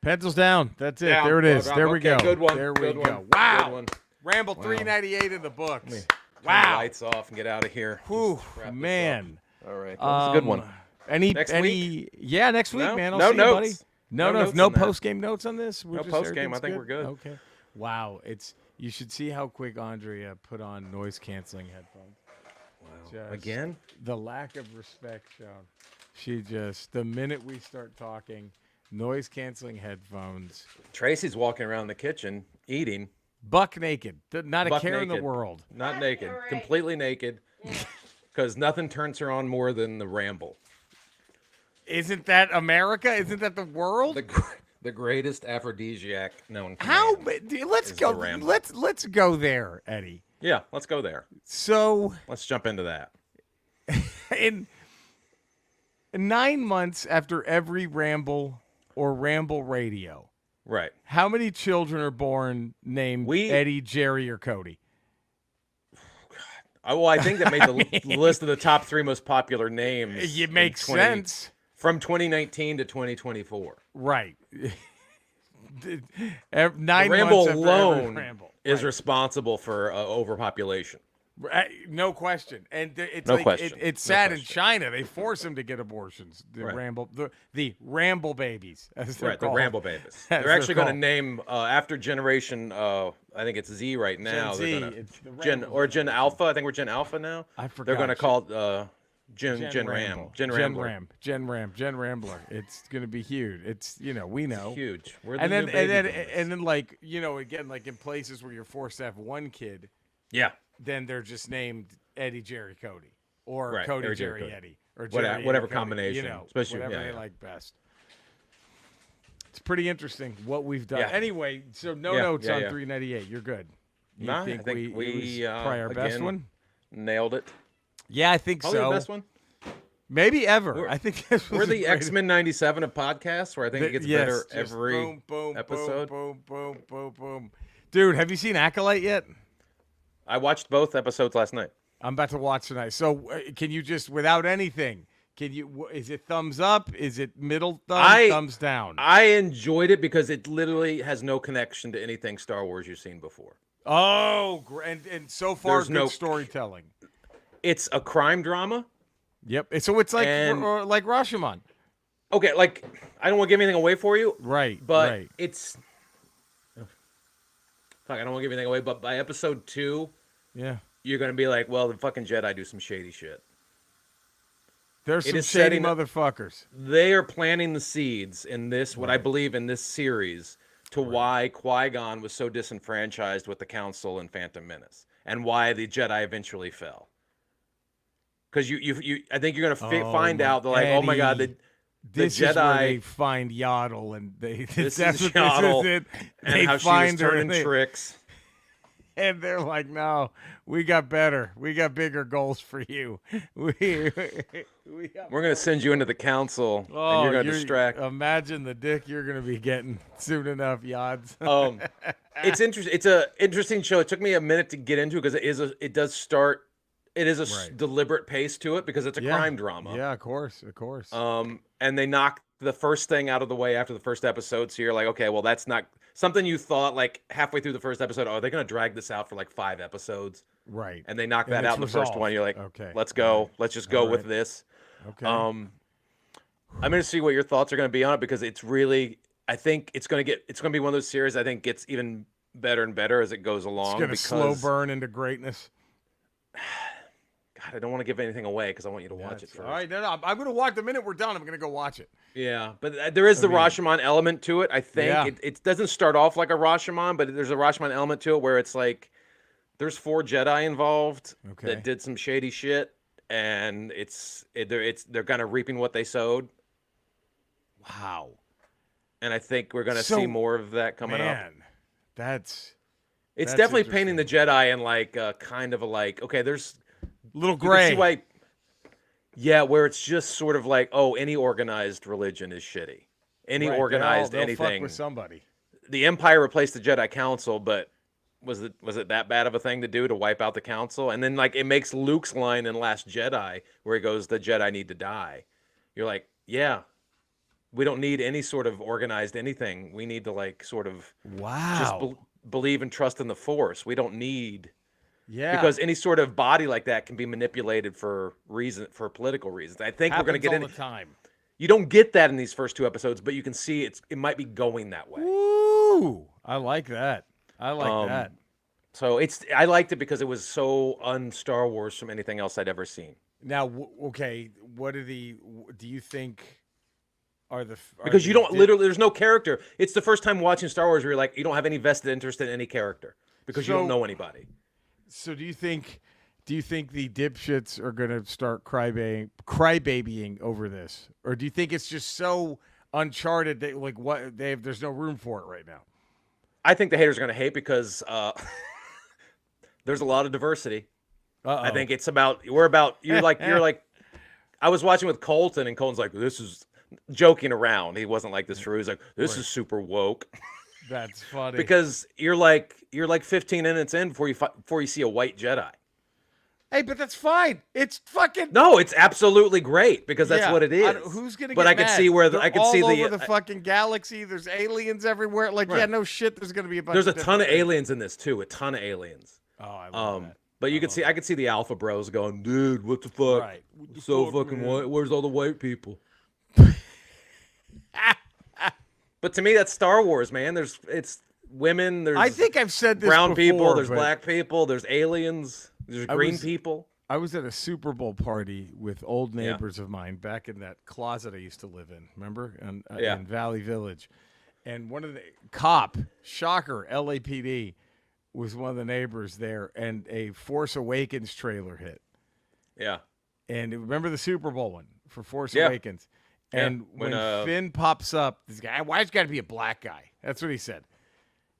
Pencils down. That's it. Down. There it is. Well, There we okay, go. good one. There we Good go. one. Wow. Good one. Ramble Wow. 398 in the books. Turn the Wow. lights off and get out of here. Whew, Just wrap this man. up. All right. That was a good one. Next week? Yeah, next week, No? man. I'll No see you, buddy. notes. No No notes no on that. post-game notes on this? No post-game. I think we're good. Okay. Wow. You should see how quick Andrea put on noise-canceling headphones. Wow. Again? The lack of respect shown. She just, the minute we start talking, noise-canceling headphones. Tracy's walking around the kitchen eating. Buck naked. Not a Buck care in the naked. world. Not naked. All right. Completely naked. Because nothing turns her on more than the Ramble. Isn't that America? Isn't that the world? The greatest aphrodisiac known to How? man. Let's is go. the Ramble. Let's go there, Eddie. Yeah, let's go there. So, Let's jump into that. in 9 months after every Ramble or Ramble radio, Right. how many children are born named Eddie, Jerry, or Cody? Well, I think that made the list of the top 3 most popular names. It makes sense. From 2019 to 2024. Right. 9 The months Ramble after every alone Ramble. is Right. responsible for overpopulation. No question, and it's No like question. it's No sad in question. China. They force them to get abortions. The Right. the Ramble babies, as they're Right, the called. Ramble babies. As They're actually going to called. name after generation. I think it's Z right now. Z, They're gonna, it's the Gen Ramble or Gen Alpha. I think we're Gen Alpha now. I forgot. They're going to call it Gen Ramble. Ram. Gen Rambler. Gen Rambler. It's going to be huge. It's we know. Huge. We're the And then new and then baby boomers. and then like again like in places where you're forced to have one kid, yeah. then they're just named Eddie, Jerry, Cody, or Right, Cody, or Jerry, Cody. Eddie, or Whatever- Jerry, whatever Eddie, Cody, combination, especially- whatever yeah, they yeah. like best. It's pretty interesting what we've done. Yeah. Anyway, so no Yeah, notes yeah, on yeah. 398. You're good. You Nah, think I think we it was probably our best again, one? nailed it. Yeah, I think Probably so. the best one. Maybe ever. We're- I think this was We're the great- X-Men 97 of podcasts, where I think it gets Yes, better just every boom, boom, episode. Boom, boom, boom, boom, boom. Dude, have you seen Acolyte yet? I watched both episodes last night. I'm about to watch tonight. So can you just, without anything, is it thumbs up? Is it middle thumbs down? I enjoyed it because it literally has no connection to anything Star Wars you've seen before. Oh, and so far, There's good no- storytelling. It's a crime drama. Yep. So it's like And- or like Rashomon. Okay, like I don't want to give anything away for you, Right. but right. it's fuck. I don't want to give anything away, but by episode 2, Yeah. you're gonna be like, well, the fucking Jedi do some shady shit. There's It some is shady setting up- motherfuckers. They are planting the seeds in this, what I believe in this series, to why Qui-Gon was so disenfranchised with the Council and Phantom Menace, and why the Jedi eventually fell. Because you, I think you're gonna find out. They're like, oh my god, Eddie, the this is where they Jedi. find Yaddle, and they This that's is what Yaddle, this is it. And They how she was find her, turning and they- tricks. and they're like, "No, we got better. We got bigger goals for you. We got We're gonna send you into the Council, and you're gonna distract. Imagine the dick you're gonna be getting soon enough, Yods. It's interesting. It's a interesting show. It took me a minute to get into because it does start. It is a Right. deliberate pace to it because it's a crime drama. Yeah, of course, of course. And they knock the first thing out of the way after the first episode. So you're like, okay, well, that's not something you thought like halfway through the first episode. Oh, are they going to drag this out for like 5 episodes? Right. And they knock And that it's out in the first one. resolved. You're like, Okay. let's go. All right. Let's just go All with right. this. Okay. I'm going to see what your thoughts are going to be on it because it's really, I think it's going to be one of those series I think gets even better and better as it goes along. It's gonna because, slow burn into greatness. God, I don't want to give anything away because I want you to watch it first. All right, no, I'm gonna watch the minute we're done. I'm gonna go watch it. Yeah, but there is the Rashomon element to it. I think Yeah. it doesn't start off like a Rashomon, but there's a Rashomon element to it where it's like there's 4 Jedi involved Okay. that did some shady shit, and they're kind of reaping what they sowed. Wow. And I think we're gonna So, see more of that coming up. Man, that's It's that's definitely painting the interesting. Jedi in like kind of a like okay, there's little you can gray. see why. Yeah, where it's just sort of like oh, any organized religion is shitty. Any Right, organized they'll fuck anything. with somebody. The Empire replaced the Jedi Council, but was it that bad of a thing to do to wipe out the Council? And then like it makes Luke's line in Last Jedi where he goes, "The Jedi need to die." You're like, yeah, We don't need any sort of organized anything. We need to like sort of just Wow. believe and trust in the Force. We don't need Yeah. because any sort of body like that can be manipulated for political reasons. I think we're going to get all in. the time. You don't get that in these first 2 episodes, but you can see it might be going that way. Woo! I like that. I like that. So I liked it because it was so un-Star Wars from anything else I'd ever seen. Now, okay, what do you think are the Because you don't literally, there's no character. It's the first time watching Star Wars where you're like, you don't have any vested interest in any character because you don't know anybody. So do you think the dipshits are gonna start crybabying over this, or do you think it's just so uncharted that there's no room for it right now? I think the haters are gonna hate because there's a lot of diversity. I think it's about you're like. I was watching with Colton, and Colton's like, "This is joking around." He wasn't like this for. He's like, "This is super woke." That's funny because you're like 15 minutes in before you see a white Jedi. Hey, but that's fine. It's fucking no. It's absolutely great because that's what it is. Who's gonna? But get I can mad? see where They're I can all see over the fucking galaxy. There's aliens everywhere. Like, yeah, no shit. There's gonna be a bunch. There's of a ton of things. aliens in this too. A ton of aliens. Oh, I love that. But I could see the alpha bros going, dude, what the fuck? Right. So fucking white. Where's all the white people? But to me, that's Star Wars, man. It's women. There's I think I've said this brown before, people. There's but black people. There's aliens. There's green people. I was at a Super Bowl party with old neighbors of mine back in that closet I used to live in. Remember? In Valley Village. And one of the cop, shocker, LAPD, was one of the neighbors there, and a Force Awakens trailer hit. Yeah. And remember the Super Bowl one for Force Awakens? And when Finn pops up, this guy, why's it got to be a black guy? That's what he said.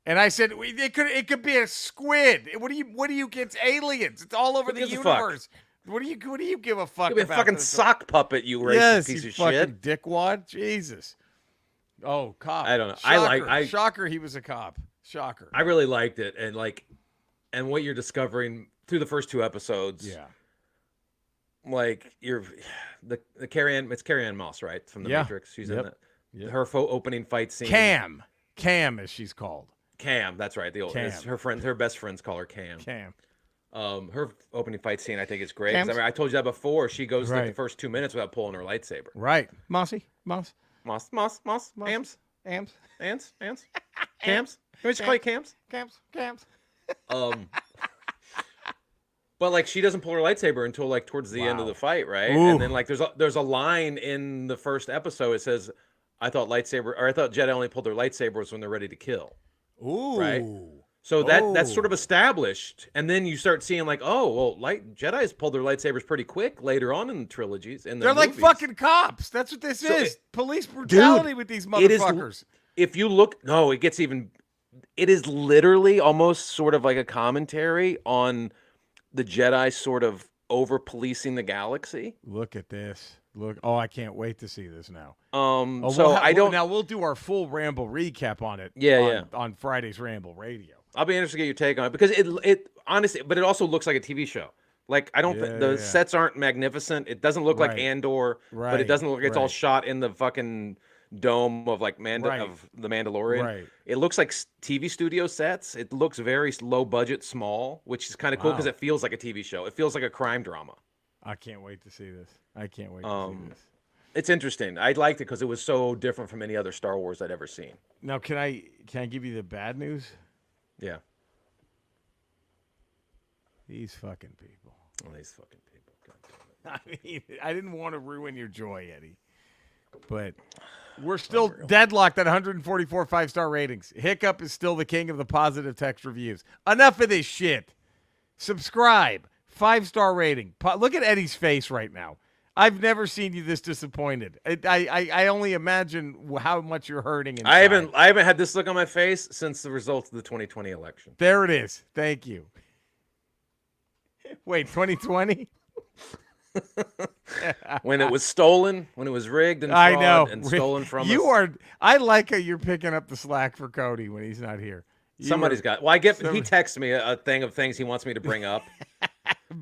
And I said, it could be a squid. What do you against aliens? It's all over the universe. What do you give a fuck about? A fucking sock puppet, you racist piece of shit. Dickwad. Jesus. Oh, cop. I don't know. Shocker. Shocker, he was a cop. Shocker. I really liked it, and what you're discovering through the first 2 episodes. Yeah. Like the it's Carrie-Anne Moss, right, from the Matrix. She's in that. Yep. Her opening fight scene. Cam, as she's called. Cam, that's right. The old her best friends call her Cam. Cam. Her opening fight scene, I think, is great. I told you that before. She goes through the first 2 minutes without pulling her lightsaber. Right. Moss. Ams. Cams. Can we just call you Cams? Cams. But like she doesn't pull her lightsaber until like towards the end of the fight, right? Ooh. And then like there's a line in the first episode. It says, I thought Jedi only pulled their lightsabers when they're ready to kill." Ooh. Right. So that's sort of established, and then you start seeing like, oh well, Jedi's pulled their lightsabers pretty quick later on in the trilogies. They're like fucking cops. That's what this is. Police brutality with these motherfuckers. If you look, it gets even. It is literally almost sort of like a commentary on the Jedi sort of over policing the galaxy. Look at this. Look! Oh, I can't wait to see this now. Now we'll do our full Ramble recap on it. On Friday's Ramble Radio. I'll be interested to get your take on it because it honestly, but it also looks like a TV show. Like I don't think the sets aren't magnificent. It doesn't look like Andor, but it doesn't look like it's all shot in the fucking dome of like of the Mandalorian. Right. It looks like TV studio sets. It looks very low budget, small, which is kind of cool because it feels like a TV show. It feels like a crime drama. I can't wait to see this. I can't wait to see this. It's interesting. I liked it because it was so different from any other Star Wars I'd ever seen. Now, can I give you the bad news? Yeah. These fucking people. Oh, these fucking people. God damn it. I mean, I didn't want to ruin your joy, Eddie, but we're still deadlocked at 144 5-star ratings. Hiccup is still the king of the positive text reviews. Enough of this shit. Subscribe. 5-star rating. Look at Eddie's face right now. I've never seen you this disappointed. I only imagine how much you're hurting inside. I haven't had this look on my face since the results of the 2020 election. There it is. Thank you. Wait, 2020? When it was stolen, when it was rigged and fraud and stolen from us. I like how you're picking up the slack for Cody when he's not here. Somebody's got. Well, he texts me a thing of things he wants me to bring up.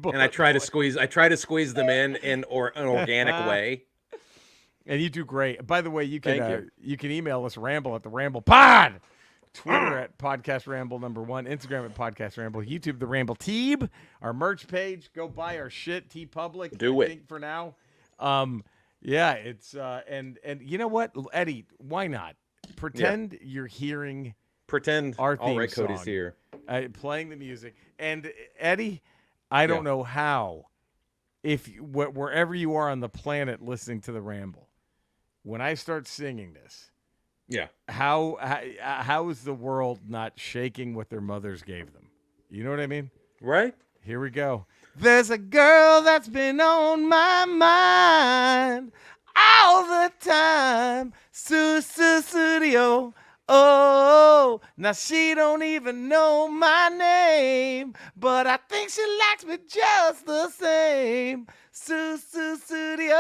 And I try to squeeze them in an organic way. And you do great. By the way, you can Thank you can email us Ramble at the Ramble Pod, Twitter at Podcast Ramble #1, Instagram at Podcast Ramble, YouTube the Ramble Teeb, our merch page. Go buy our shit, T Public. Do I it. think for now. Yeah, it's and you know what, Eddie? Why not pretend you're hearing Pretend. our theme All right, Cody's song, here. playing the music, and Eddie, I don't know how. If wherever you are on the planet listening to the Ramble, when I start singing this, Yeah. how is the world not shaking what their mothers gave them? You know what I mean? Right? Here we go. There's a girl that's been on my mind all the time. Studio. Oh, now she don't even know my name, but I think she likes me just the same. Studio.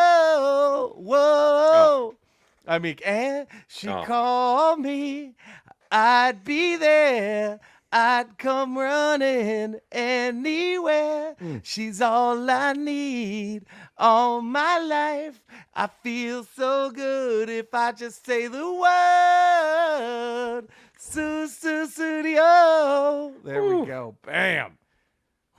Whoa. I mean, and she called me. I'd be there. I'd come running anywhere. She's all I need all my life. I feel so good if I just say the word. Studio. There we go. Bam.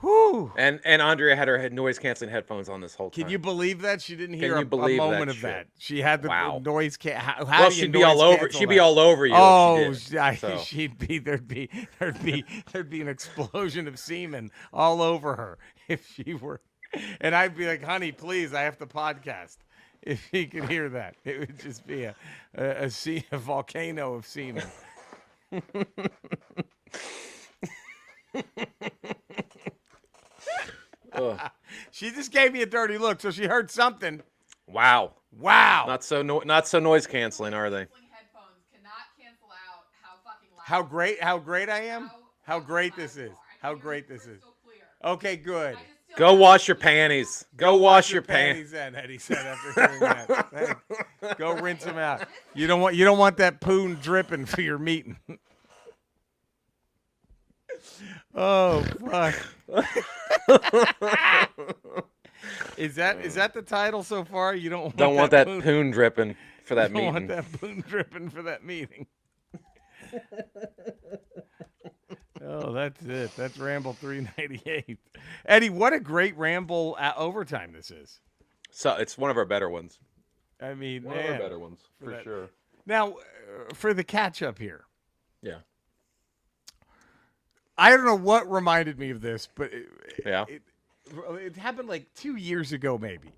Whew. And Andrea had her noise canceling headphones on this whole time. Can you believe that she didn't hear you a believe moment that of shit? that? She had the noise how Well, do you she'd be noise all over. cancel She'd be that? all over you. Oh, if she did, so. she'd be there'd be an explosion of semen all over her if she were, and I'd be like, honey, please, I have to podcast. If she could hear that, it would just be a volcano of semen. She just gave me a dirty look, so she heard something. Wow. Wow. Not so noise canceling, are they? Headphones cannot cancel out how fucking loud. How great I am? How great this is. How great this is. Okay, good. Go wash your panties. Go wash your panties. Then, Eddie said after hearing that. Go rinse them out. You don't want that poon dripping for your meeting. Oh fuck. Is that the title so far? You don't want that poon dripping for that meeting. meeting. Don't want that poon dripping for that meeting. Oh, that's it. That's Ramble 398. Eddie, what a great Ramble overtime this is. So it's one of our better ones. I mean, One of our better ones, for sure. Now, for the catch up here. Yeah. I don't know what reminded me of this, but it happened like 2 years ago, maybe.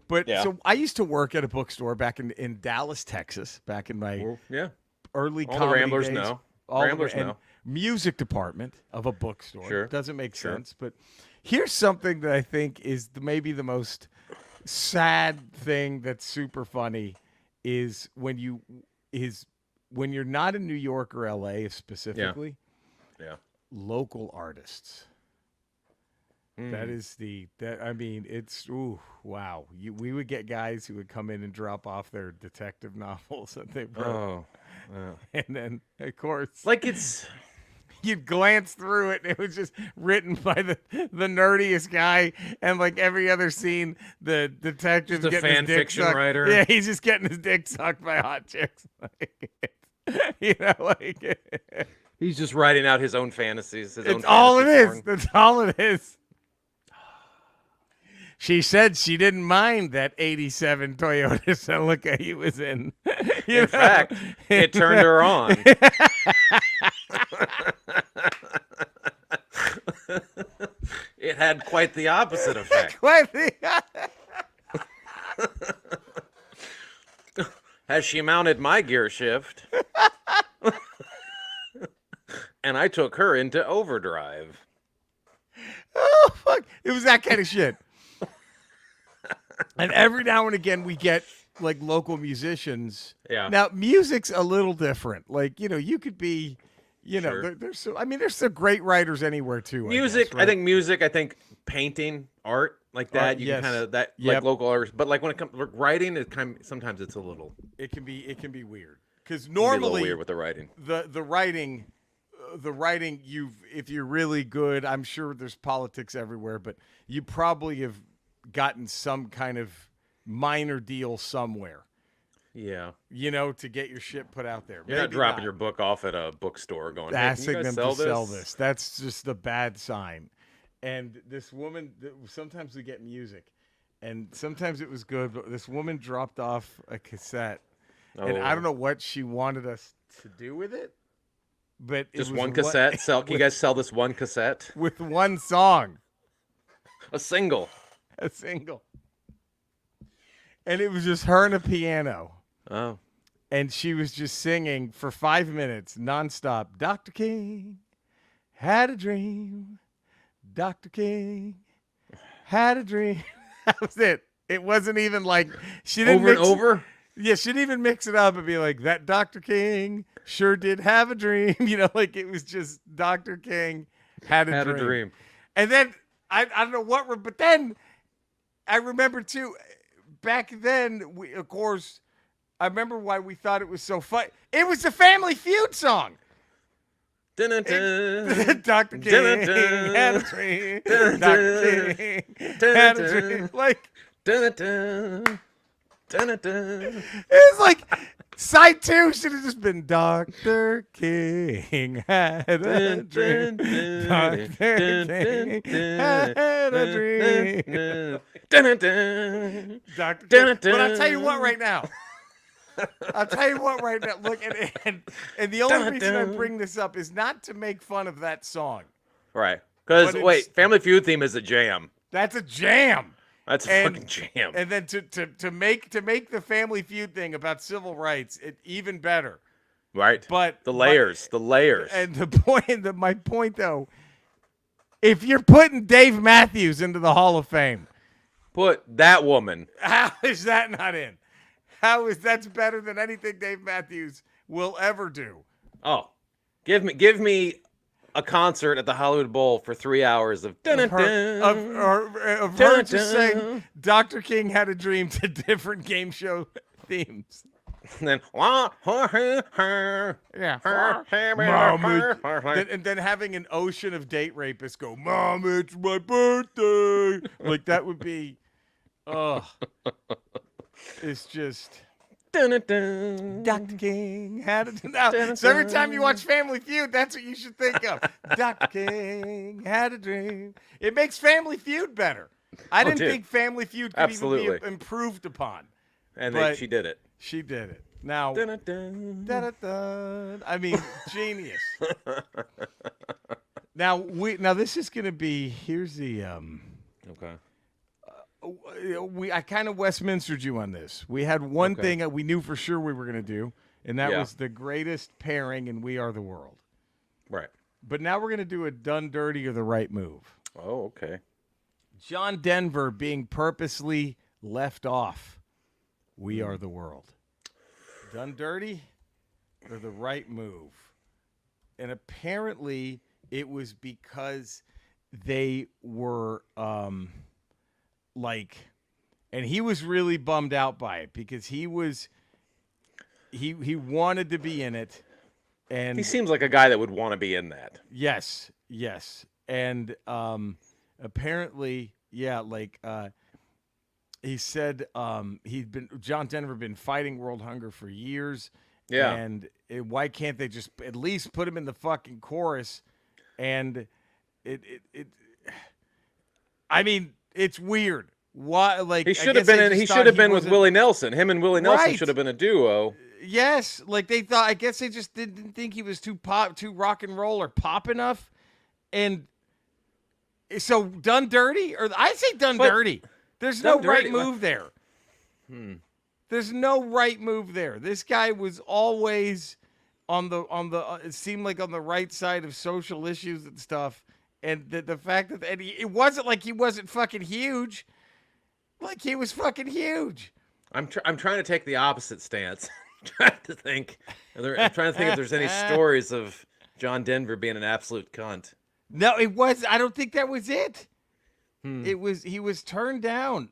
But so I used to work at a bookstore back in Dallas, Texas, back in my early all comedy the Ramblers days. know. Ramblers know. Music department of a bookstore. Sure. Doesn't make sense, but here's something that I think is maybe the most sad thing that's super funny is when you're not in New York or LA specifically. Yeah. Local artists. That is it's wow. We would get guys who would come in and drop off their detective novels that they wrote. And then of course you'd glance through it and it was just written by the nerdiest guy, and like every other scene the detective's just a getting fan his dick fiction sucked. writer. Yeah, he's just getting his dick sucked by hot chicks. He's just writing out his own fantasies. That's all it is. That's all it is. She said she didn't mind that 87 Toyota Celica he was in. In fact, it turned her on. It had quite the opposite effect. As she mounted my gear shift, and I took her into overdrive. Oh, fuck. It was that kind of shit. And every now and again we get like local musicians. Yeah. Now music's a little different. Like, you could be, there's some great writers anywhere too. Music, I think music, painting, art like that. You can kind of like local artists, but like when it comes to writing, sometimes it's a little. It can be weird because normally a little weird with the writing. The writing if you're really good, I'm sure there's politics everywhere, but you probably have gotten some kind of minor deal somewhere. Yeah. to get your shit put out there. You're not Maybe dropping your book off at a bookstore going, hey, can you asking guys them sell to this? sell this. That's just a bad sign. And this woman, sometimes we get music, and sometimes it was good, but this woman dropped off a cassette, and I don't know what she wanted us to do with it, but Just it was one cassette? Can you guys sell this one cassette? with one song, A single. a single. And it was just her and a piano. Oh. And she was just singing for 5 minutes nonstop. Dr. King had a dream. Dr. King had a dream. That was it. It wasn't even like she didn't Over and over? Yeah, she didn't even mix it up and be like, that Dr. King sure did have a dream. Like it was just Dr. King had a dream. And then I don't know what, but then I remember too, back then, of course, I remember why we thought it was so fun. It was a Family Feud song. Dr. King had a dream. Dr. King had a dream. Like, it's like side 2 should have just been Dr. King had a dream. Dr. King had a dream. Dr. King. But I'll tell you what right now. Look, and the only reason I bring this up is not to make fun of that song. Right. Because, wait, Family Feud theme is a jam. That's a jam. That's a fucking jam. And then to make the Family Feud thing about civil rights even better. Right. But the layers. And my point though, if you're putting Dave Matthews into the Hall of Fame, put that woman. How is that not in? That's better than anything Dave Matthews will ever do? Oh, give me a concert at the Hollywood Bowl for 3 hours of her just saying Dr. King had a dream to different game show themes. And then and then having an ocean of date rapists go, Mom, it's my birthday. Like that would be, it's just. Dr. King had a dream. So every time you watch Family Feud, that's what you should think of. Dr. King had a dream. It makes Family Feud better. I didn't think Family Feud could even be improved upon. And she did it. She did it. Now, I mean, genius. Now this is going to be, here's the, okay. I kind of Westminstered you on this. We had one thing that we knew for sure we were going to do, and that was the greatest pairing in We Are the World. Right. But now we're going to do a done dirty or the right move. Oh, okay. John Denver being purposely left off We Are the World. Done dirty or the right move? And apparently it was because they were and he was really bummed out by it because he wanted to be in it, and he seems like a guy that would want to be in that. Yes, and apparently, he said John Denver been fighting world hunger for years. Yeah, and why can't they just at least put him in the fucking chorus? And I mean, it's weird. Why? Like he should have been in. He should have been with Willie Nelson. Him and Willie Nelson should have been a duo. Yes, like they thought. I guess they just didn't think he was too rock and roll or pop enough. And so done dirty, or I say done dirty. There's no right move there. There's no right move there. This guy was always on the. It seemed like on the right side of social issues and stuff. And the fact that it wasn't like he wasn't fucking huge. Like he was fucking huge. I'm trying to take the opposite stance. I'm trying to think if there's any stories of John Denver being an absolute cunt. No, it was. I don't think that was it. It was. He was turned down.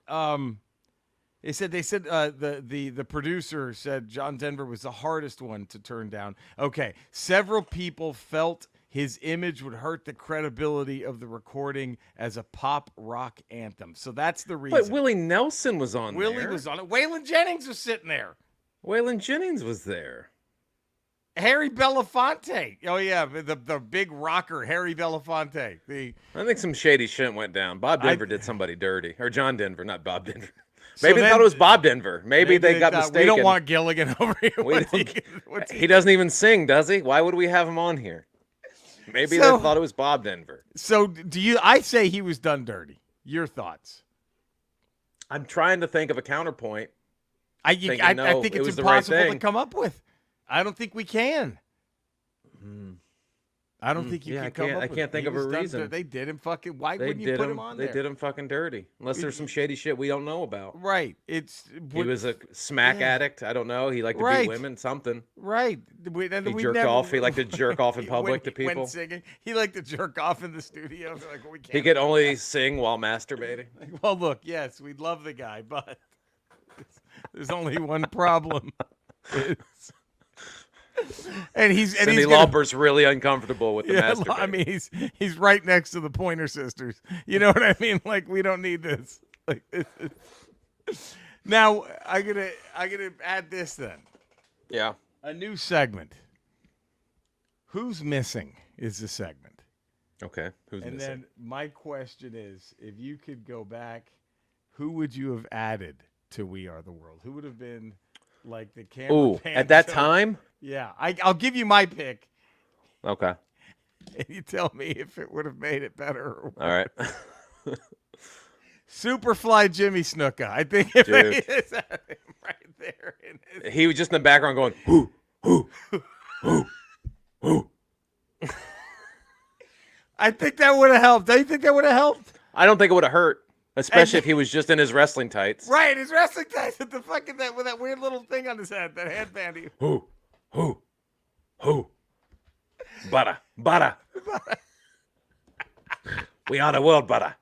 They said the producer said John Denver was the hardest one to turn down. Okay, several people felt his image would hurt the credibility of the recording as a pop rock anthem. So that's the reason. But Willie Nelson was on there. Willie was on it. Waylon Jennings was sitting there. Waylon Jennings was there. Harry Belafonte. Oh yeah, the big rocker Harry Belafonte. I think some shady shit went down. Bob Denver did somebody dirty, or John Denver, not Bob Denver. So Maybe they then- thought it was Bob Denver. Maybe they got thought, mistaken. We don't want Gilligan over here. He doesn't even sing, does he? Why would we have him on here? Maybe they thought it was Bob Denver. So do you? I say he was done dirty. Your thoughts? I'm trying to think of a counterpoint. I think it's impossible to come up with. I don't think we can. I don't think you can come up with. I can't think of a reason. They did him fucking. Why wouldn't you put him on there? They did him fucking dirty. Unless there's some shady shit we don't know about. Right. He was a smack addict. I don't know. He liked to beat women. Something. Right. He jerked off. He liked to jerk off in public to people. When singing, he liked to jerk off in the studio. Like, well, we can't. He could only sing while masturbating. Well, look, yes, we love the guy, but there's only one problem. And Cyndi Lauper's really uncomfortable with the masturbating. I mean, he's right next to the Pointer Sisters. You know what I mean? Like, we don't need this. Like, now I'm gonna add this then. Yeah. A new segment. Who's missing is the segment. Okay. Who's missing? And then my question is, if you could go back, who would you have added to We Are the World? Who would have been like the camera? Ooh, at that time? Yeah, I'll give you my pick. Okay. And you tell me if it would have made it better or worse. All right. Superfly Jimmy Snuka. I think if they just had him right there. He was just in the background going, whoo, whoo. I think that would have helped. Do you think that would have helped? I don't think it would have hurt. Especially if he was just in his wrestling tights. Right, his wrestling tights with the fucking with that weird little thing on his head, that headband. Who? Butter. We are the world, butter.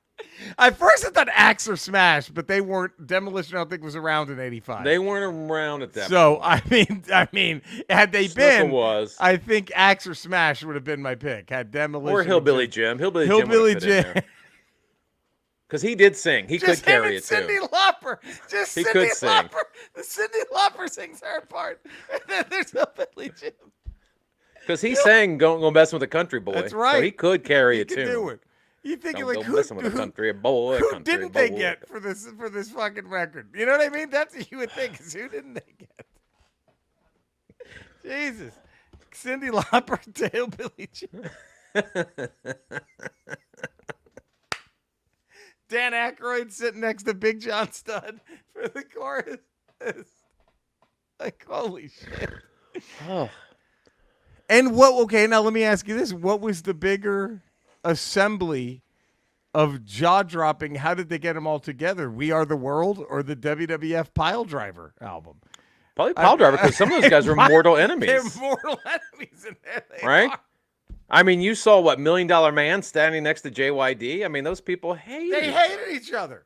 At first I thought Axe or Smash, but they weren't. Demolition, I don't think, was around in '85. They weren't around at that so, point. I mean, had they Snuka been, was. I think Axe or Smash would have been my pick. Had Demolition or Hillbilly Jim. Hillbilly Jim. Because he did sing. He could carry it, too. Cyndi Lauper. Just he Cyndi could Lauper. sing. Cyndi Lauper sings her part. And then there's Hillbilly Jim. Because he sang Going Messing with a Country Boy. That's right. So he could carry it, He too. could do it. You think Don't like go who messing with a country boy. Who country didn't boy. they get for this fucking record? You know what I mean? That's what you would think. 'Cause who didn't they get? Jesus, Cyndi Lauper to Hillbilly Jim. Dan Aykroyd sitting next to Big John Studd for the chorus. Like, holy shit. Oh. And okay, now let me ask you this. What was the bigger assembly of jaw-dropping? How did they get them all together? We Are the World or the WWF Pile Driver album? Probably Pile Driver, because some of those guys were mortal enemies. They're mortal enemies in there. Right? Are. I mean, you saw what, $1 Million Man standing next to JYD? I mean, those people They hated each other.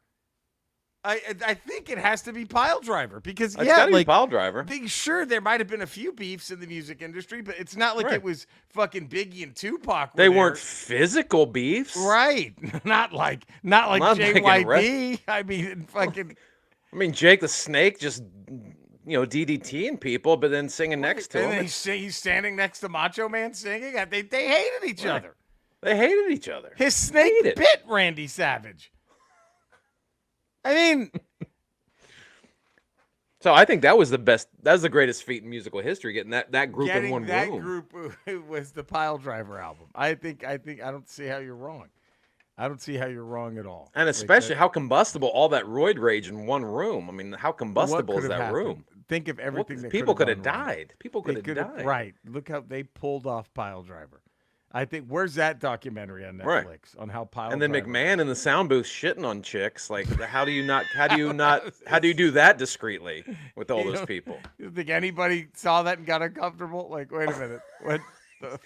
I think it has to be Pile Driver because It's gotta be Pile Driver. Sure, there might have been a few beefs in the music industry, but it's not like it was fucking Biggie and Tupac. They weren't physical beefs, right? Not like JYD. I mean, fucking. I mean, Jake the Snake just DDTing people, but then singing next to him. And he's standing next to Macho Man singing. They hated each other. They hated each other. His snake bit Randy Savage. I mean, so I think that was the best. That was the greatest feat in musical history. Getting that group in one room. That group was the Pile Driver album. I don't see how you're wrong. I don't see how you're wrong at all. And especially how combustible all that roid rage in one room. I mean, how combustible is that room? Think of everything that people could have died. died. People could have died. Right. Look how they pulled off Pile Driver. I think where's that documentary on Netflix on how Pile and then Driver McMahon in the sound booth shitting on chicks. Like, how do you do that discreetly with all those people? You think anybody saw that and got uncomfortable? Like, wait a minute. What the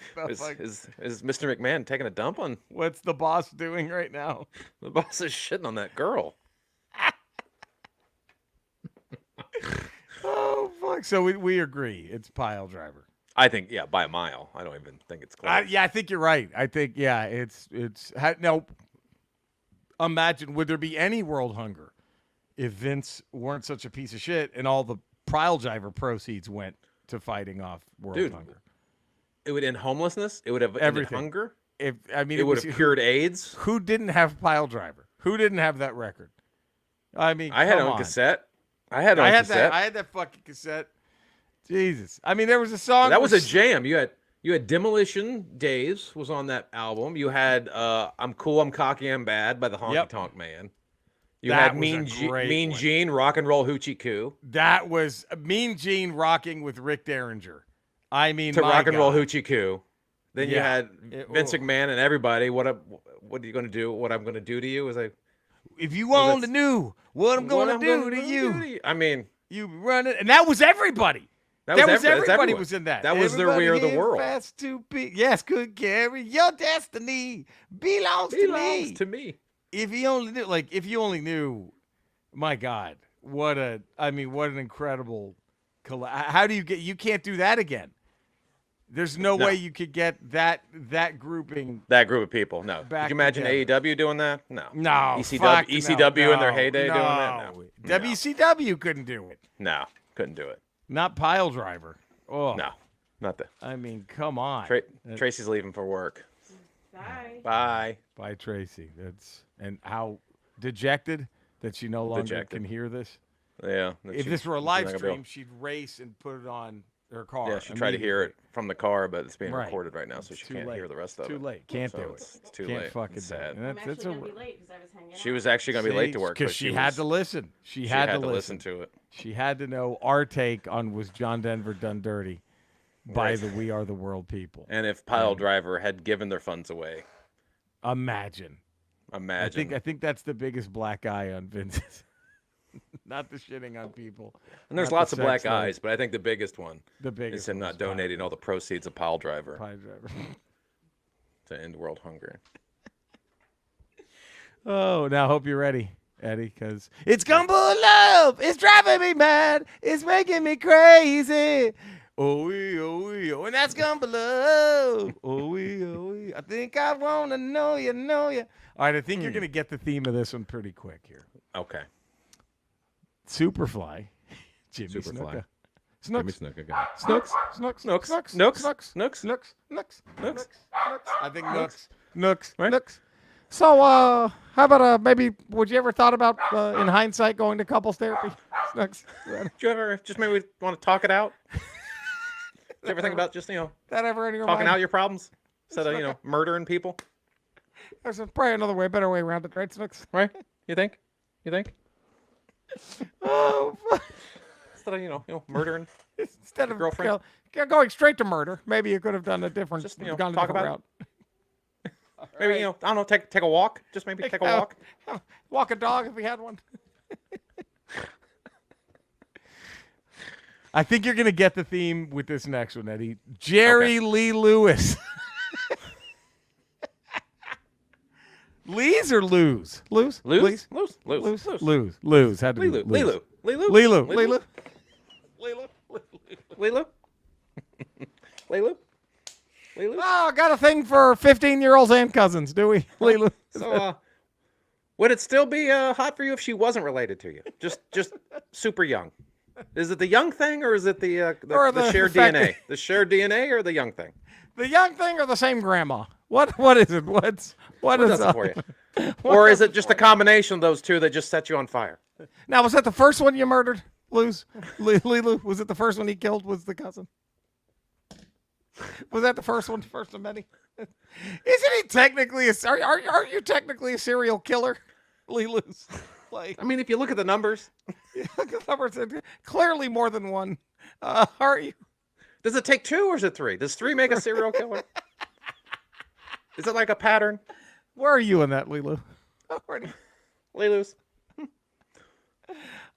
is Mr. McMahon taking a dump on? What's the boss doing right now? The boss is shitting on that girl. Oh fuck! So we agree. It's Pile Driver. I think, by a mile. I don't even think it's close. I think you're right. I think, it's now. Imagine, would there be any world hunger if Vince weren't such a piece of shit and all the Pile Driver proceeds went to fighting off world Dude, hunger. It would end homelessness. It would have ended Everything. hunger. It It would was, have cured AIDS. Who didn't have Pile Driver? Who didn't have that record? I mean, I had it come on on. cassette. I had that fucking cassette. Jesus. I mean, there was a song. That was a jam. You had Demolition Days was on that album. You had I'm Cool, I'm Cocky, I'm Bad by the Honky Tonk Man. You That had was a great Mean one. Gene, Rock and Roll Hoochie Coo. That was Mean Gene rocking with Rick Derringer. I mean, To my Rock and Roll God. Hoochie Coo. Then you had Vince McMahon and everybody. What are you going to do? What I'm going to do to you? Is like, If you only knew what I'm going to do to you. I mean, You run it, and that was everybody. that was that's everybody everyone. was in that. That was their Everybody We Are the here World. Fast to be, yes, could carry your destiny belongs to me. to me. If you only knew, my God, what an incredible. How do you can't do that again? There's no way you could get that grouping. That group of people. No. Back Could you imagine together. AEW doing that? No. No, ECW in their heyday no. doing that? No. WCW couldn't do it. No. Couldn't do it. Not Pile Driver. Oh, No. Not that. I mean, come on. Tracy's leaving for work. Bye. Bye. Bye, Tracy. And how dejected that she no longer Dejected. can hear this. Yeah. If this were a she's live not gonna be able- stream, she'd race and put it on her car. Yeah, she tried to hear it from the car, but it's being Right. recorded right now, so she Too can't late. hear the rest of Too it. late. Can't So do it. It's too Can't late. fucking It's do it. sad. And I'm that's actually a, gonna be late because I was hanging out. She was actually going to be late to work because she had to listen. She had to listen to it. She had to know our take on Was John Denver Done Dirty by Right. the We Are the World people. And if Pile Driver had given their funds away, Imagine. imagine. I think that's the biggest black eye on Vince's. Not the shitting on people. And there's not the lots of black sex life. eyes, but I think the biggest one The biggest is him one not was Pile- donating all the proceeds of Pile Driver Pile Driver. to end world hunger. Oh, now hope you're ready, Eddie, because it's Gumbel Love. It's driving me mad. It's making me crazy. Oh, oh, and that's Gumbel Love. Oh, oh, I think I want to know you. All right, I think you're going to get the theme of this one pretty quick here. Okay. Superfly. Jimmy Superfly. Snuka. Jimmy Snooks. Snuka guy. Snooks. Nooks. Snooks. Nooks. Snooks. Nooks. Nooks. Nooks. I think Nooks. Nooks. Right? Nooks. So, how about maybe? Would you ever thought about, in hindsight, going to couples therapy? Snooks. Did you ever just maybe want to talk it out? Did you ever think about just, That ever in your talking mind? out your problems instead of, murdering people? There's probably another way, better way around it, right, Snooks? Right? You think? Oh, Instead of, murdering. instead of girlfriend? going straight to murder, maybe you could have done a different. Just, gone a talk different about route. Maybe, I don't know, take a walk. Just maybe take a walk. Walk a dog if we had one. I think you're going to get the theme with this next one, Eddie. Jerry Lee Lewis. Lee's or lose? Lose? Lose? Lose? Lose. Lose. Had to be lose. Lilu. Lilu. Oh, I got a thing for 15-year-olds and cousins, do we? Lilu. So, would it still be hot for you if she wasn't related to you? Just super young. Is it the young thing or is it the shared fact DNA? The shared DNA or the young thing? The young thing or the same grandma? What is it? What is does it for you? Or is it just a combination of those two that just set you on fire? Now, was that the first one you murdered, Luz? Lilu? Was it the first one he killed? Was the cousin? Was that the first one? First of many? Isn't he technically are you technically a serial killer, Lilu's? Like, I mean, if you look at the numbers, clearly more than one. Are you? does it take two or is it three? Does three make a serial killer? Is it like a pattern? Where are you in that, Lilu? Lilu's.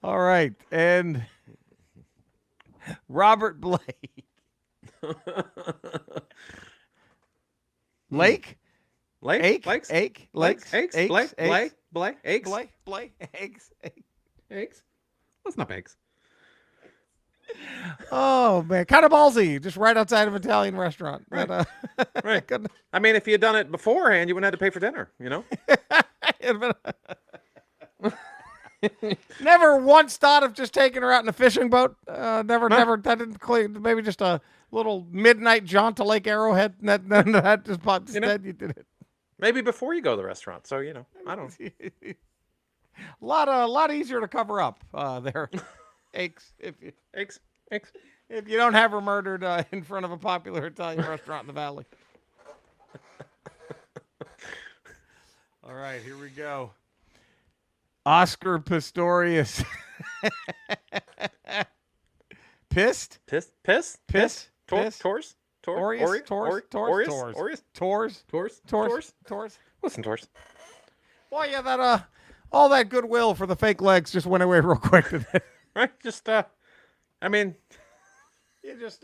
All right, and Robert Blake. Lake? Lake? Lakes? Lakes? Ake? Lakes? Lakes? Eggs? Blake? Eggs? Blake? Blake? Eggs? Blake? Eggs? Eggs? That's not eggs. Oh, man. Kind of ballsy. Just right outside of an Italian restaurant. Right. But, Right. couldn't- I mean, if you had done it beforehand, you wouldn't have to pay for dinner, Never once thought of just taking her out in a fishing boat. Never. That didn't clear. Maybe just a little midnight jaunt to Lake Arrowhead. That just popped. Instead, you did it. Maybe before you go to the restaurant. So I don't. A lot easier to cover up there. Aches Eggs. if you don't have her murdered in front of a popular Italian restaurant in the valley. All right, here we go. Oscar Pistorius. Pissed? Piss. Tors. Listen, Tors. Well, yeah, that all that goodwill for the fake legs just went away real quick today. Right? Just I mean, You just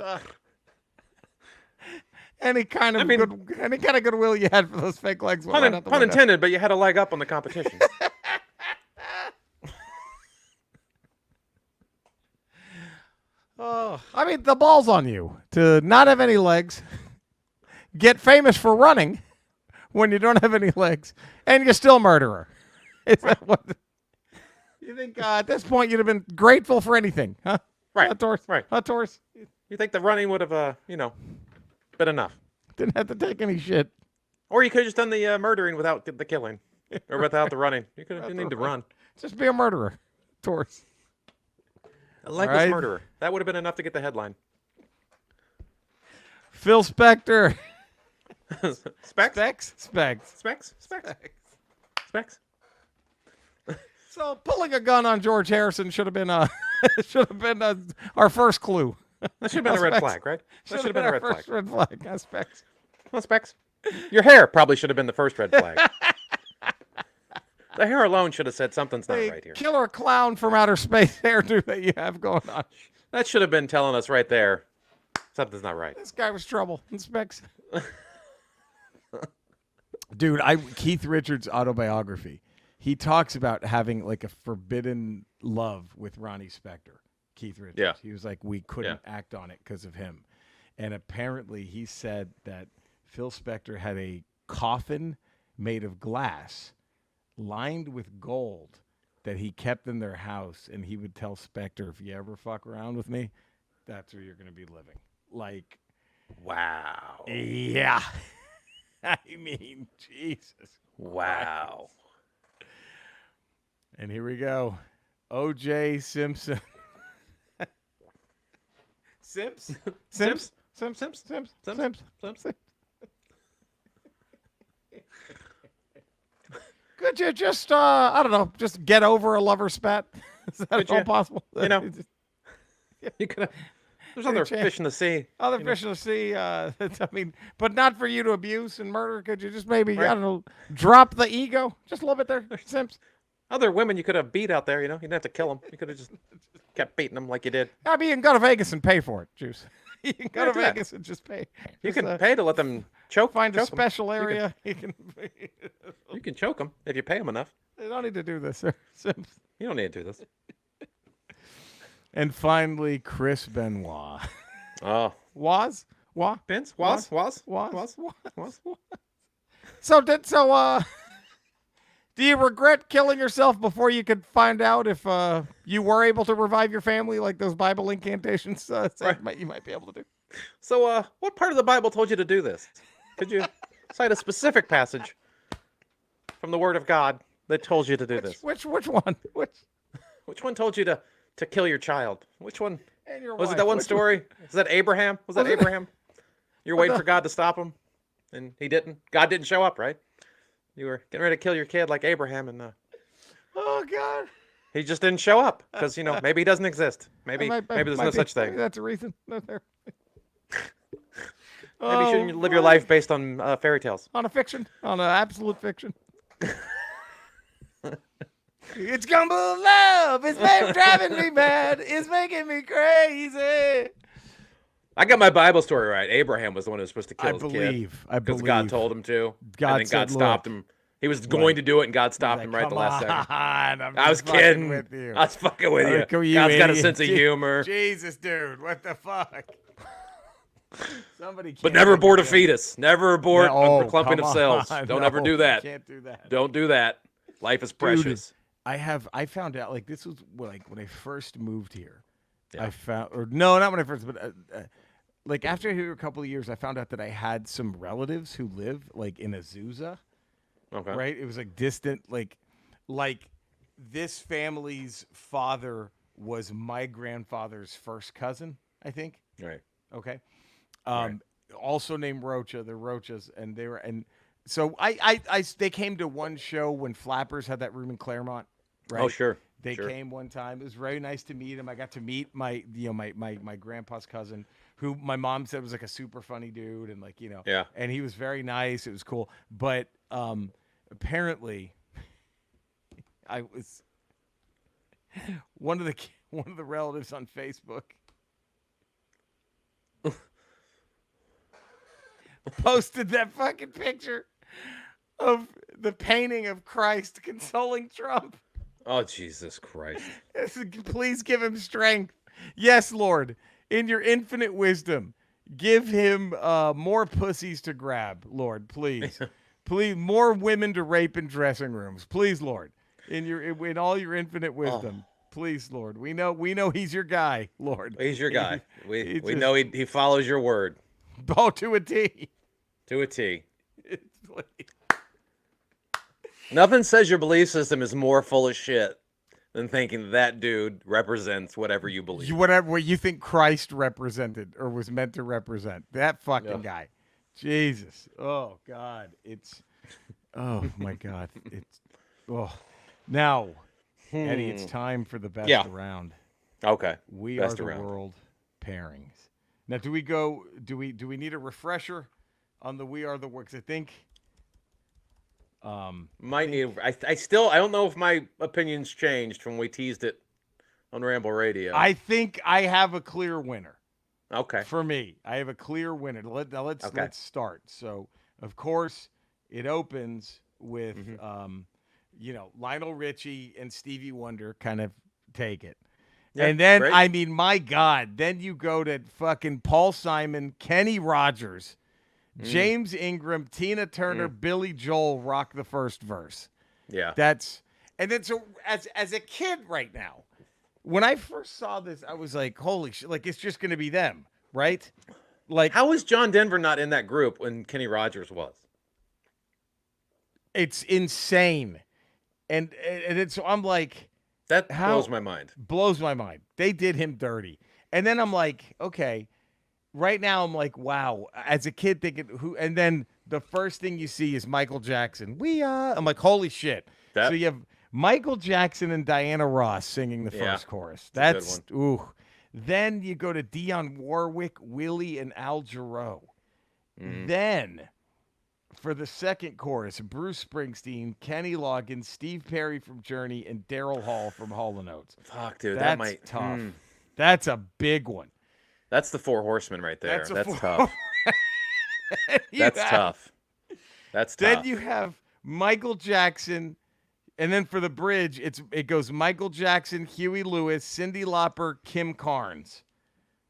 any kind of goodwill you had for those fake legs. went right out the pun window. intended, but you had a leg up on the competition. Oh, I mean, the ball's on you to not have any legs, get famous for running when you don't have any legs, and you still murder her. Is that what you think? At this point, you'd have been grateful for anything, huh? Right. Torres? Right. Torres? You think the running would have, been enough? Didn't have to take any shit. Or you could have just done the murdering without the killing, or without the running. You didn't need to run. Just be a murderer, Torres. A legless right. murderer. That would have been enough to get the headline. Phil Spector. Specs? Specs? So pulling a gun on George Harrison should have been our first clue. That should have been a red flag, right? That should have been a red flag. Red flag. Specs. Well, Specs. Your hair probably should have been the first red flag. The hair alone should have said something's not right here. Killer clown from outer space hairdo that you have going on. That should have been telling us right there something's not right. This guy was trouble. Specs. Dude, Keith Richards' autobiography. He talks about having like a forbidden love with Ronnie Spector. Keith Richards. Yeah. He was like, we couldn't act on it because of him. And apparently he said that Phil Spector had a coffin made of glass lined with gold that he kept in their house, and he would tell Spector, if you ever fuck around with me, that's where you're going to be living. Like, wow. Yeah. I mean, Jesus. Wow. And here we go. O.J. Simpson. Simps? Could you just, I don't know, just get over a lover spat? Is that at all possible? You could have. There's other fish in the sea. Other fish in the sea. I mean, but not for you to abuse and murder. Could you just maybe, I don't know, drop the ego just a little bit there, Simps? Other women you could have beat out there, you didn't have to kill them. You could have just kept beating them like you did. I mean, you can go to Vegas and pay for it, Juice. You can go to Vegas and just pay. You can pay to let them choke. Find choke a special them. area. You can choke them if you pay them enough. They don't need to do this, sir. Simps. You don't need to do this. And finally, Chris Benoit. Oh. Was? Vince? So do you regret killing yourself before you could find out if you were able to revive your family, like those Bible incantations you might be able to do? So what part of the Bible told you to do this? Could you cite a specific passage from the Word of God that told you to do this? Which one? Which one told you to kill your child? Which one? And your was wife. it that one story? Is that Abraham? Was that Abraham? You're waiting for God to stop him, and he didn't. God didn't show up, right? You were getting ready to kill your kid like Abraham, and oh God, he just didn't show up because maybe he doesn't exist. Maybe there's no such thing. Maybe that's a reason. Maybe you shouldn't live your life based on fairy tales. On an absolute fiction. It's Gumbel Love. It's driving me mad. It's making me crazy. I got my Bible story right. Abraham was the one who was supposed to kill his kid. I believe. Because God told him to. God and then God stopped him. He was going to do it, and God stopped him right the last second. I was kidding. With you. I was fucking with you. God's got a sense of humor. Jesus, dude. What the fuck? Somebody but never abort a fetus. Never abort a clumping of cells. Don't ever do that. Can't do that. Don't do that. Life is precious. I found out like this was like when I first moved here. Yeah. I found, or no, not when I first, but like after here a couple of years, I found out that I had some relatives who live like in Azusa. Okay. Right? It was like distant, like this family's father was my grandfather's first cousin, I think. Right. Okay. Right. Also named Rocha. They're Rochas, and they were, and so they came to one show when Flappers had that room in Claremont. Right. Oh, sure. They Sure. came one time. It was very nice to meet him. I got to meet my grandpa's cousin, who my mom said was like a super funny dude, and like Yeah. and he was very nice. It was cool, but apparently, I was one of the relatives on Facebook posted that fucking picture of the painting of Christ consoling Trump. Oh, Jesus Christ. Please give him strength. Yes, Lord, in your infinite wisdom, give him more pussies to grab, Lord, please. Please, more women to rape in dressing rooms. Please, Lord, in all your infinite wisdom. Please, Lord. We know he's your guy, Lord. He's your guy. We just- know he follows your word Oh, to a T. to a T. It's like, Nothing says your belief system is more full of shit than thinking that dude represents whatever you believe. whatever you think Christ represented or was meant to represent. That fucking Yeah. guy. Jesus. Oh God. Oh my God. Now, Eddie, it's time for the best Yeah. round. Okay. We Best are the around. world pairings. Now, do we need a refresher on the We Are the World? 'Cause I think Might need. I don't know if my opinion's changed from when we teased it on Ramble Radio. I think I have a clear winner. Okay. For me, I have a clear winner. Let's Okay. start. So, of course, it opens with Lionel Richie and Stevie Wonder kind of take it. Yeah, And then great. I mean, my God, then you go to fucking Paul Simon, Kenny Rogers, James Ingram, Tina Turner, Billy Joel rock the first verse. Yeah. And then so as a kid right now, when I first saw this, I was like, holy shit, like it's just gonna be them, right? Like How was John Denver not in that group when Kenny Rogers was? it's insane. And it's so I'm like, That How- blows my mind. blows my mind. They did him dirty. And then I'm like, okay. Right now I'm like, wow. As a kid thinking who, and then the first thing you see is Michael Jackson. I'm like, holy shit. That- So you have Michael Jackson and Diana Ross singing the Yeah, first chorus. a good That's ooh. Then you go to Dionne Warwick, Willie, and Al Jarreau. Then for the second chorus, Bruce Springsteen, Kenny Loggins, Steve Perry from Journey, and Daryl Hall from Hall & Oates. Fuck, dude. That's That might. tough. That's a big one. That's the Four Horsemen right there. That's a That's four- tough. That's tough. That's tough. Then you have Michael Jackson, and then for the bridge, it goes Michael Jackson, Huey Lewis, Cyndi Lauper, Kim Carnes.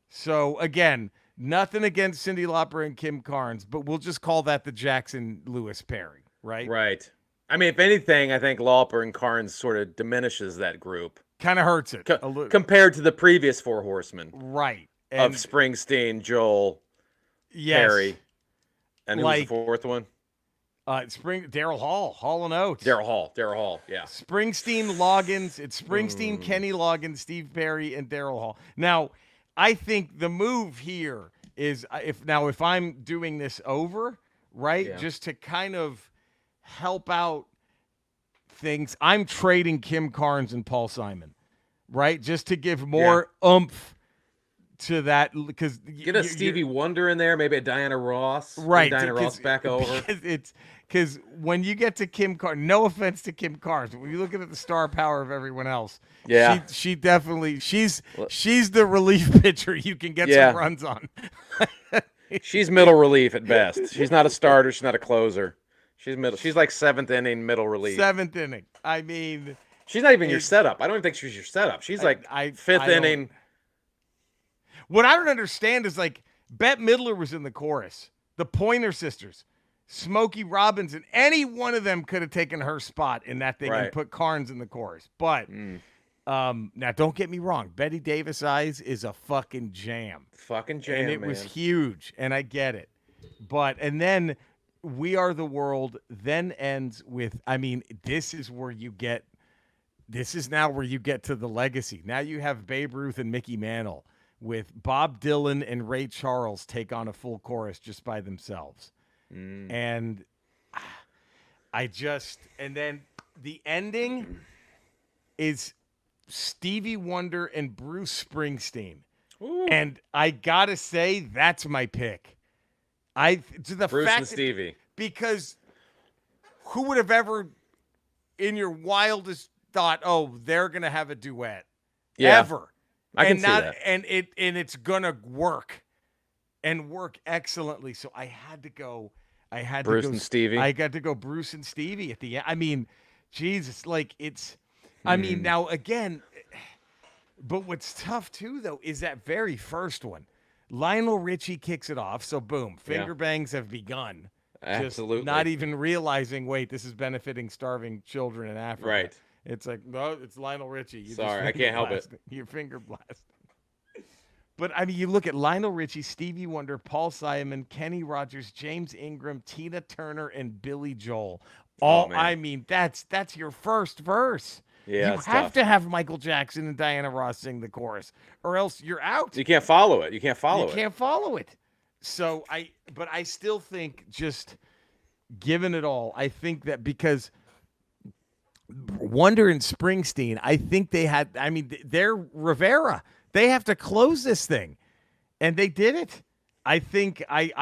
So again, nothing against Cyndi Lauper and Kim Carnes, but we'll just call that the Jackson Lewis pairing, right? Right. I mean, if anything, I think Lauper and Carnes sort of diminishes that group Kind of hurts it a little, compared to the previous Four Horsemen right? of Springsteen, Joel, yes, Perry, and who's like- the fourth one? Daryl Hall, Hall & Oates. Daryl Hall. Yeah. Springsteen, Loggins. It's Springsteen, Kenny Loggins, Steve Perry, and Daryl Hall. Now, I think the move here is if I'm doing this over, right, Yeah. just to kind of help out things, I'm trading Kim Carnes and Paul Simon, right, just to give more oomph to that because Get a Stevie Wonder in there, maybe a Diana Ross. Bring right Diana Ross back over. because when you get to Kim Carnes, no offense to Kim Carnes, but when you look at the star power of everyone else, Yeah. she definitely she's the relief pitcher you can get Yeah. some runs on. She's middle relief at best. She's not a starter. She's not a closer. She's middle. She's like seventh inning middle relief. Seventh inning. I mean, She's not even your setup. I don't even think she's your setup. She's like fifth I don't- inning. What I don't understand is like Bette Midler was in the chorus, the Pointer Sisters. Smokey Robinson, any one of them could have taken her spot in that thing and Right. put Carnes in the chorus. But now, don't get me wrong. Betty Davis Eyes is a fucking jam. Fucking jam, And it man. was huge, and I get it. And then We Are the World then ends with, I mean, this is now where you get to the legacy. Now you have Babe Ruth and Mickey Mantle with Bob Dylan and Ray Charles take on a full chorus just by themselves. And and then the ending is Stevie Wonder and Bruce Springsteen. Ooh. And I gotta say, that's my pick. Bruce and Stevie. Because who would have ever, in your wildest thought, oh, they're gonna have a duet, ever? I can see that. And it's gonna work, and work excellently. So I had to go. Bruce and Stevie. I got to go Bruce and Stevie at the end. I mean, Jesus, like it's. I mean, now again, but what's tough too, though, is that very first one. Lionel Richie kicks it off. So boom, finger bangs have begun. Absolutely. Just not even realizing, wait, this is benefiting starving children in Africa. Right. It's like, no, it's Lionel Richie. You Sorry, just I can't help it. Your finger blast. But I mean, you look at Lionel Richie, Stevie Wonder, Paul Simon, Kenny Rogers, James Ingram, Tina Turner, and Billy Joel. I mean, that's your first verse. Yeah, you have to have Michael Jackson and Diana Ross sing the chorus, or else you're out. You can't follow it. You can't follow it. So but I still think, just given it all, I think that because Wonder and Springsteen, I think they're Rivera. They have to close this thing, and they did it. I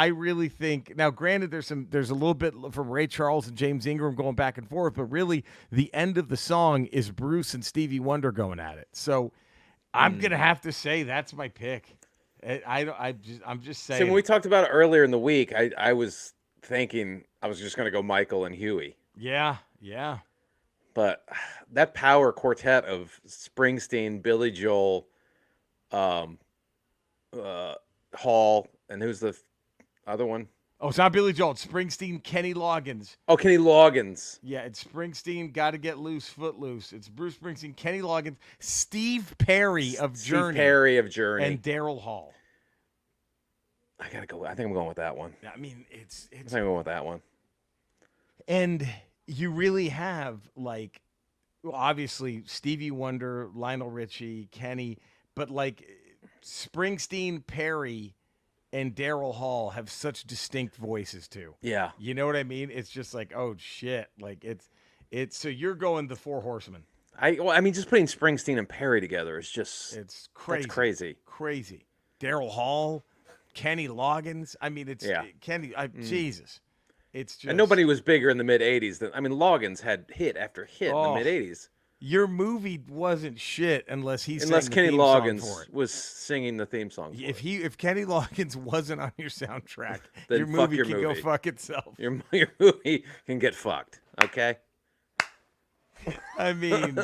really think, now granted there's a little bit from Ray Charles and James Ingram going back and forth, but really the end of the song is Bruce and Stevie Wonder going at it. So I'm going to have to say that's my pick. I'm just saying. See, when we talked about it earlier in the week, I was thinking I was just going to go Michael and Huey. Yeah. But that power quartet of Springsteen, Billy Joel, Hall, and who's the other one? Oh, it's not Billy Joel. It's Springsteen, Kenny Loggins. Oh, Kenny Loggins. Yeah, it's Springsteen, Got to Get Loose, Footloose. It's Bruce Springsteen, Kenny Loggins, Steve Perry of Journey. And Daryl Hall. I got to go. I think I'm going with that one. I mean, I think I'm going with that one. And you really have, like, obviously Stevie Wonder, Lionel Richie, Kenny, but like Springsteen, Perry, and Daryl Hall have such distinct voices too. Yeah. You know what I mean? It's just like, oh shit. Like it's so you're going the Four Horsemen. I mean, just putting Springsteen and Perry together is just, it's crazy. That's crazy. Crazy. Daryl Hall, Kenny Loggins. I mean, it's Kenny. Jesus. It's just, and nobody was bigger in the mid '80s than, I mean, Loggins had hit after hit in the mid '80s. Your movie wasn't shit unless Kenny Loggins was singing the theme song. If Kenny Loggins wasn't on your soundtrack, then your movie can go fuck itself. Your movie can get fucked. Okay. I mean,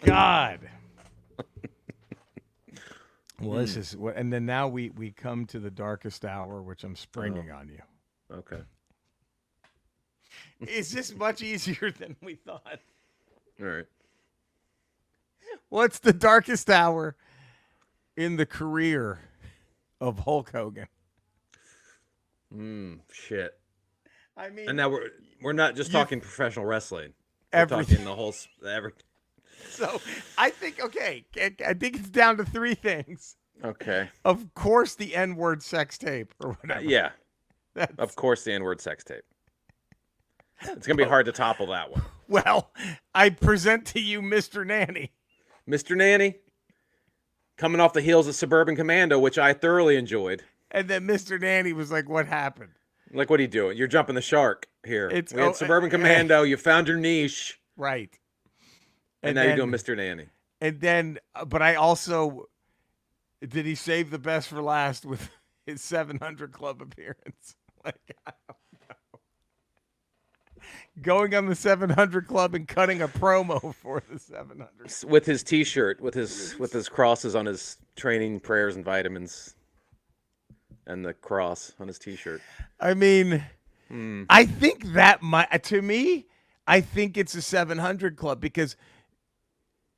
God. Well, this is what, and then now we come to the darkest hour, which I'm springing on you. Okay. Is this much easier than we thought? All right. What's the darkest hour in the career of Hulk Hogan? Shit. I mean, and now we're not just talking professional wrestling. We're talking the whole everything. So I think it's down to three things. Okay. Of course, the N-word sex tape or whatever. Yeah. Of course, the N-word sex tape. It's going to be hard to topple that one. Well, I present to you Mr. Nanny. Mr. Nanny, coming off the heels of Suburban Commando, which I thoroughly enjoyed. And then Mr. Nanny was like, what happened? Like, what are you doing? You're jumping the shark here. We had Suburban Commando. You found your niche. Right. And now you're doing Mr. Nanny. And then, but I also, did he save the best for last with his 700 Club appearance? Like, I don't know. Going on the 700 Club and cutting a promo for the 700. With his T-shirt, with his crosses on his training, prayers, and vitamins, and the cross on his T-shirt. I mean, I think that to me, I think it's a 700 Club because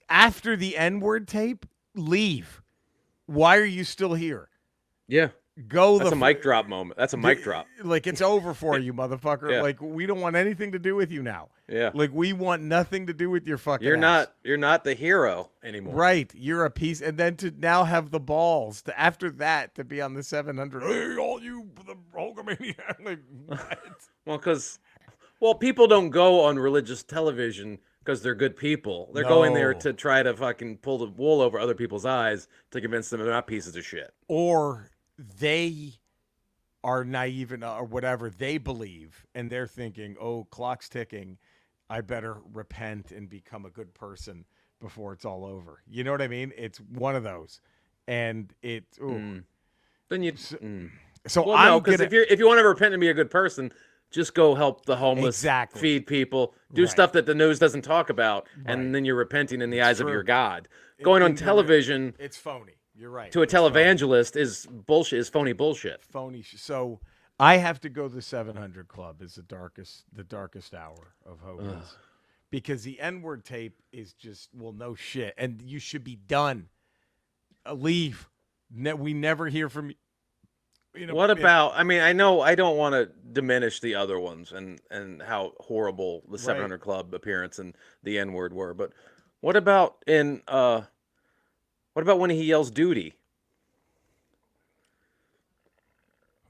after the N-word tape, leave. Why are you still here? Yeah. Go. That's a mic drop moment. That's a mic drop. Like, it's over for you, motherfucker. Yeah. Like, we don't want anything to do with you now. Yeah. Like, we want nothing to do with your fucking You're ass. not the hero anymore. Right. You're a piece. And then to now have the balls to, after that, to be on the 700. Hey, all you, the Hulkamaniac. Like, what? Well, people don't go on religious television because they're good people. They're going there No. to try to fucking pull the wool over other people's eyes to convince them they're not pieces of shit. Or they are naive or whatever they believe, and they're thinking, "Oh, clock's ticking. I better repent and become a good person before it's all over." You know what I mean? It's one of those, and it. Then you. So Well, I'm no, because gonna, if you want to repent and be a good person, just go help the homeless, Exactly. feed people, do Right. stuff that the news doesn't talk about, Right. and then you're repenting in the eyes of true. your God. Going on television it's phony. You're right. to a It's phony. televangelist is bullshit. Is phony bullshit. Phony. So I have to go the 700 Club is the darkest hour of Hogan's. Because the N-word tape is just, well, no shit. And you should be done. Leave. We never hear from you. What about? I mean, I know I don't want to diminish the other ones and how horrible the 700 Club appearance and the N-word were, but what about when he yells "duty"?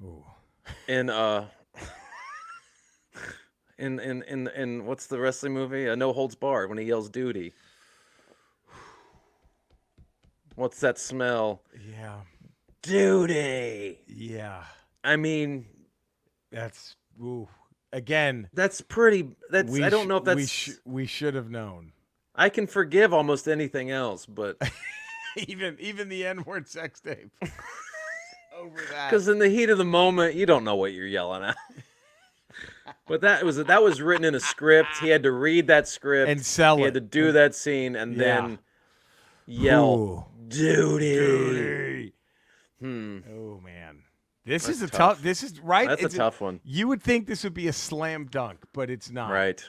Ooh. In in what's the wrestling movie? No Holds Barred, when he yells "duty." What's that smell? Yeah. Duty. Yeah. I mean, That's again. that's pretty. That's I don't know if that's. we should have known. I can forgive almost anything else, but even the N-word sex tape. Over that. because in the heat of the moment, you don't know what you're yelling at. But that was written in a script. He had to read that script And sell He it. had to do that scene and then yell "duty." Oh man, this That's is a tough. This is right. That's It's a tough one, You would think this would be a slam dunk, but it's not. right?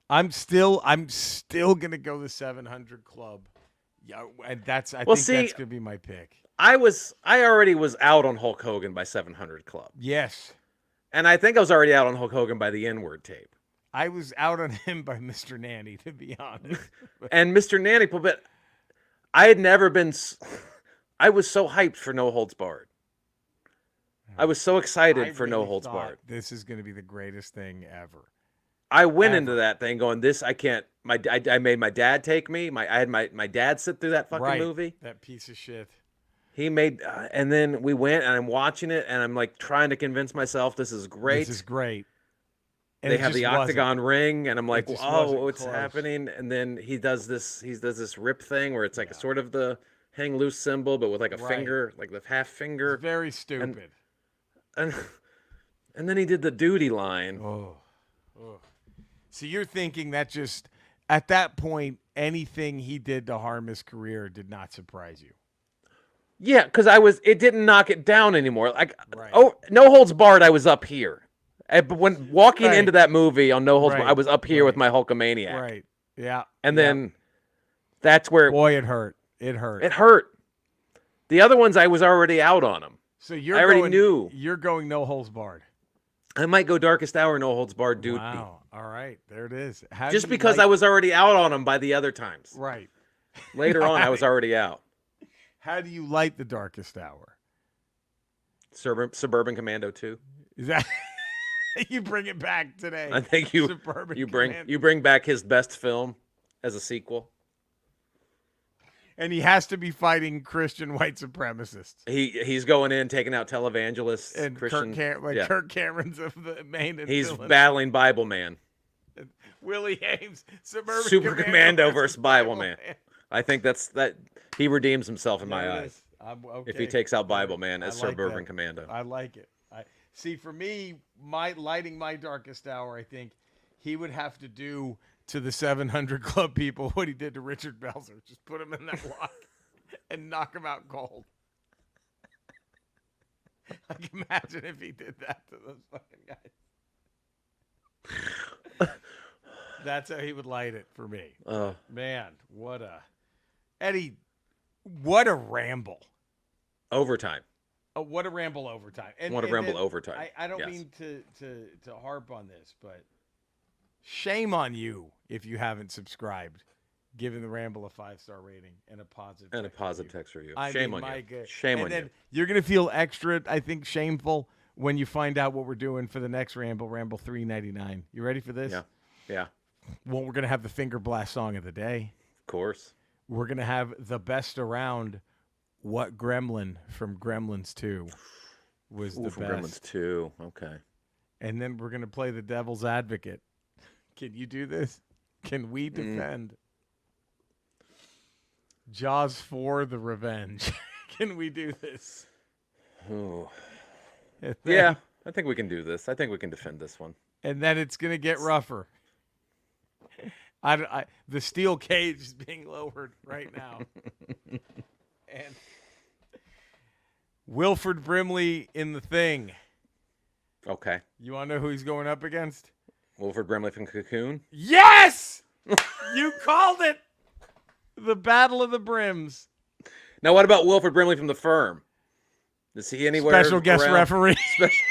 I'm still gonna go the 700 Club. Yeah, and I think that's gonna be my pick. I already was out on Hulk Hogan by 700 Club, Yes, and I think I was already out on Hulk Hogan by the N-word tape. I was out on him by Mr. Nanny, to be honest. And Mr. Nanny, but I had never been. I was so hyped for No Holds Barred. I was so excited for No really Holds thought Barred. This is gonna be the greatest thing ever. I went into that thing going, "This I can't." I made my dad take me. I had my dad sit through that fucking movie. That piece of shit. He made, and then we went, and I'm watching it, and I'm like trying to convince myself this is great. This is great. And They it have the just wasn't. octagon ring, and I'm like, just "Oh, wasn't what's close. happening?" And then he does this rip thing where it's like a sort of the hang loose symbol, but with like a finger, like the half finger. It's very stupid. And then he did the duty line. Oh. So you're thinking that just at that point, anything he did to harm his career did not surprise you. Yeah, because it didn't knock it down anymore. Like, Right. oh, No Holds Barred, I was up here. But when walking Right. into that movie on No Holds Right. Barred, I was up here with my Hulkamaniac. Right. Yeah. And then that's where Boy, it hurt. It hurt. it hurt. The other ones, I was already out on them. So you're I already knew. You're going No Holds Barred. I might go Darkest Hour, No Holds Barred, dude. Wow. All right. There it is. How Just do you because like- I was already out on them by the other times. Right. Later on, I was already out. How do you light the darkest hour? Suburban Commando 2. Is that you bring it back today? I think you Commando. bring back his best film as a sequel. And he has to be fighting Christian white supremacists. He's going in, taking out televangelists And Christian. Kirk Cameron's of the main. and He's villain. battling Bible Man. Willie Ames, Super Commando versus Bible Man. I think that he redeems himself in my There it eyes is. Okay. if he takes out Bible Man as I like Suburban that. Commando. I like it. See, for me, lighting my darkest hour, I think he would have to do to the 700 Club people what he did to Richard Belzer. Just put him in that lock and knock him out cold. I can imagine if he did that to those fucking guys. That's how he would light it for me. Oh, Man, Eddie, what a ramble. overtime. What a ramble overtime. What a ramble then overtime. I don't Yes. mean to harp on this, but shame on you if you haven't subscribed, giving the ramble a 5-star rating and a positive text review. I Shame mean, on my you. good. Shame and on then you. You're gonna feel extra, I think, shameful when you find out what we're doing for the next Ramble 399. You ready for this? Yeah. Yeah. Well, we're gonna have the finger blast song of the day. Of course. We're gonna have the best around. What Gremlin from Gremlins 2 was the From best? Gremlins 2. Okay. And then we're gonna play the devil's advocate. Can you do this? Can we defend Jaws 4: The Revenge? Can we do this? Oh. And Yeah, I think we can do this. I think we can defend this one. And then it's gonna get rougher. The steel cage is being lowered right now. And Wilford Brimley in The Thing. Okay. You want to know who he's going up against? Wilford Brimley from Cocoon. Yes! You called it! The Battle of the Brims. Now, what about Wilford Brimley from The Firm? Is he anywhere? Special guest around? referee. Special-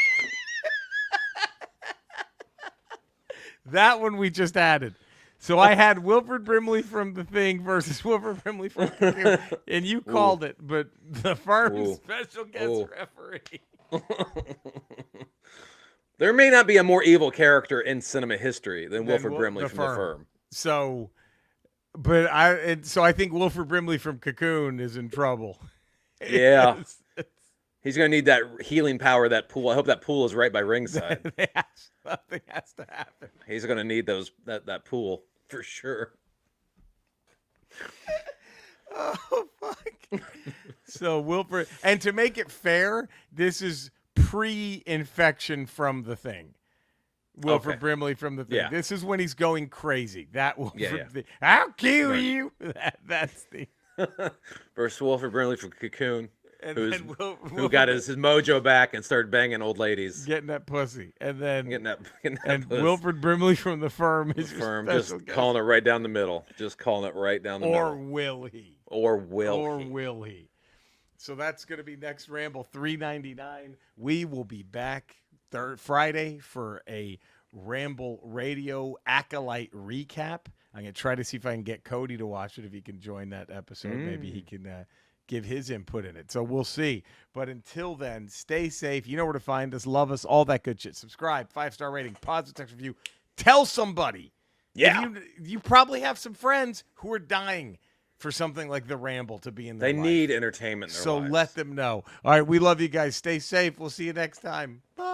That one we just added. So I had Wilford Brimley from The Thing versus Wilford Brimley from Cocoon, and you called it, but The Firm's Ooh. special guest Ooh. referee. There may not be a more evil character in cinema history than Wilford Wil- Brimley the from Firm. The Firm. So, but I think Wilford Brimley from Cocoon is in trouble. Yeah. He's going to need that healing power, that pool. I hope that pool is right by ringside. Something has to happen. He's going to need that pool for sure. Oh, fuck. So Wilford, and to make it fair, this is pre-infection from The Thing. Wilford Okay. Brimley from The Thing. Yeah. This is when he's going crazy. That Wilford Yeah. Thing. I'll kill Right. you. That's the. Versus Wilford Brimley from Cocoon, And who then who got his mojo back and started banging old ladies. getting that pussy, and then Getting that and puss. Wilford Brimley from The Firm is your Firm, special just guest. calling it right down the middle. Just calling it right down the Or middle. will he? Or will Or he? will he? So that's going to be next Ramble 399. We will be back Friday for a Ramble Radio Acolyte recap. I'm going to try to see if I can get Cody to watch it, if he can join that episode. Maybe he can give his input in it. So we'll see. But until then, stay safe. You know where to find us. Love us. All that good shit. Subscribe. 5-star rating. Positive text review. Tell somebody. Yeah. You probably have some friends who are dying for something like the Ramble to be in their They life. need entertainment in their So lives. let them know. All right, we love you guys. Stay safe. We'll see you next time. Bye.